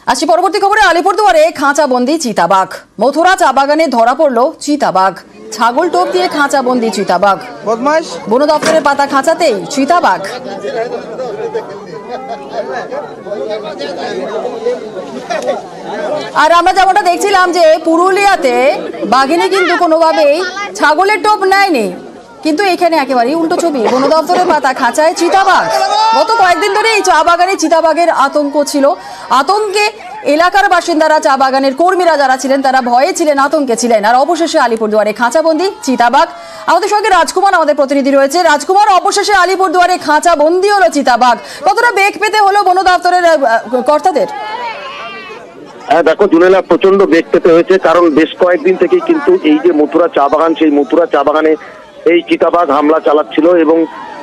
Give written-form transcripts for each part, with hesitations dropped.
আসি পরবর্তী খবরে। আলিপুরদুয়ারে খাঁচাবন্দি চিতাবাঘ। মথুরা চা বাগানে ধরা পড়ল চিতাবাঘ। ছাগল টোপ দিয়ে খাঁচাবন্দি চিতাবাঘ। বদমাশ বন দপ্তরের পাতা খাঁচাতেই চিতাবাঘ। আর আমরা যেমনটা দেখছিলাম যে পুরুলিয়াতে বাঘিনী কিন্তু কোনোভাবেই ছাগলের টোপ নেয়নি, কিন্তু এখানে একেবারেই উল্টো ছবি। বন দপ্তরের পাতা খাঁচায় চিতাবাঘ। গত কয়েকদিন ধরে এই চা বাগানে চিতাবাঘের আতঙ্ক ছিল। আতঙ্কে এলাকার বাসিন্দারা, চা বাগানের কর্মীরা যারা ছিলেন তারা ভয়ে ছিলেন, আতঙ্কে ছিলেন। আর অবশেষে আলিপুরদুয়ারে খাঁচাবন্দি চিতাবাঘ। আমাদের সঙ্গে রাজকুমার, আমাদের প্রতিনিধি রয়েছে। রাজকুমার, অবশেষে আলিপুরদুয়ারে খাঁচাবন্দি হলো চিতাবাঘ। কতটা বেগ পেতে হলো বন দপ্তরের কর্তাদের? হ্যাঁ দেখো জুনেলা, প্রচন্ড বেগ পেতে হয়েছে, কারণ বেশ কয়েকদিন থেকে কিন্তু এই যে মথুরা চা বাগান, সেই মথুরা চা বাগানে এই চিতাবাঘ হামলা চালাচ্ছিল এবং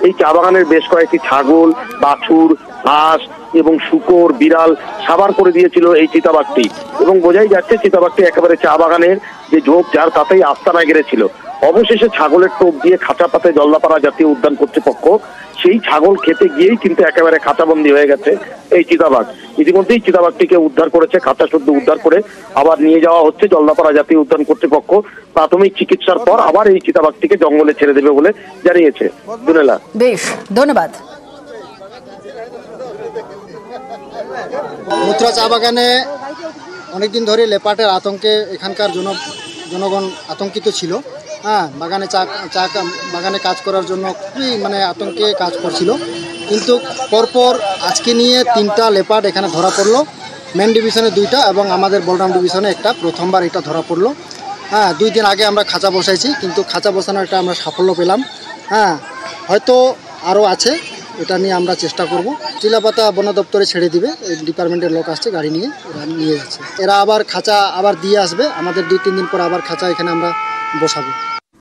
এই চা বাগানের বেশ কয়েকটি ছাগল, বাছুর, হাঁস এবং শূকর, বিড়াল সাবার করে দিয়েছিল এই চিতাবাঘটি। এবং বোঝাই যাচ্ছে চিতাবাঘটি একেবারে চা বাগানের যে ঝোপ ঝাড় তাতেই আস্তানা গেড়েছিল। অবশেষে ছাগলের টোপ দিয়ে খাঁচা পাতে জলদাপাড়া জাতীয় উদ্যান কর্তৃপক্ষ সেই ছাগল খেতে গিয়েই কিন্তু একেবারে খাঁচাবন্দি হয়ে গেছে এই চিতাবাঘ। ইতিমধ্যেই চিতাবাঘটিকে উদ্ধার করেছে, খাঁচা শুদ্ধ উদ্ধার করে আবার নিয়ে যাওয়া হচ্ছে জলদাপাড়া জাতীয় উদ্যান কর্তৃপক্ষ। প্রাথমিক চিকিৎসার পর আবার এই চিতাবাঘটিকে জঙ্গলে ছেড়ে দেবে বলে জানিয়েছে। জুনেলা, বেশ, ধন্যবাদ। মথুরা চা বাগানে অনেকদিন ধরে লেপার্ডের আতঙ্কে এখানকার জনগণ আতঙ্কিত ছিল। হ্যাঁ, বাগানে কাজ করার জন্য খুবই আতঙ্কে কাজ করছিল। কিন্তু পরপর আজকে নিয়ে 3টা লেপার্ড এখানে ধরা পড়লো। মেন ডিভিশনে 2টা এবং আমাদের বলরাম ডিভিশনে একটা, প্রথমবার এটা ধরা পড়লো। হ্যাঁ, 2 দিন আগে আমরা খাঁচা বসাইছি, কিন্তু খাঁচা বসানোর একটা আমরা সাফল্য পেলাম। হ্যাঁ, হয়তো আরও আছে, এটা নিয়ে আমরা চেষ্টা করব। চিলাপাতা বন দপ্তরে ছেড়ে দিবে, ডিপার্টমেন্টের লোক আসছে গাড়ি নিয়ে, এরা নিয়ে যাচ্ছে। এরা আবার খাঁচা আবার দিয়ে আসবে, আমাদের 2-3 দিন পর আবার খাঁচা এখানে আমরা বসাবো।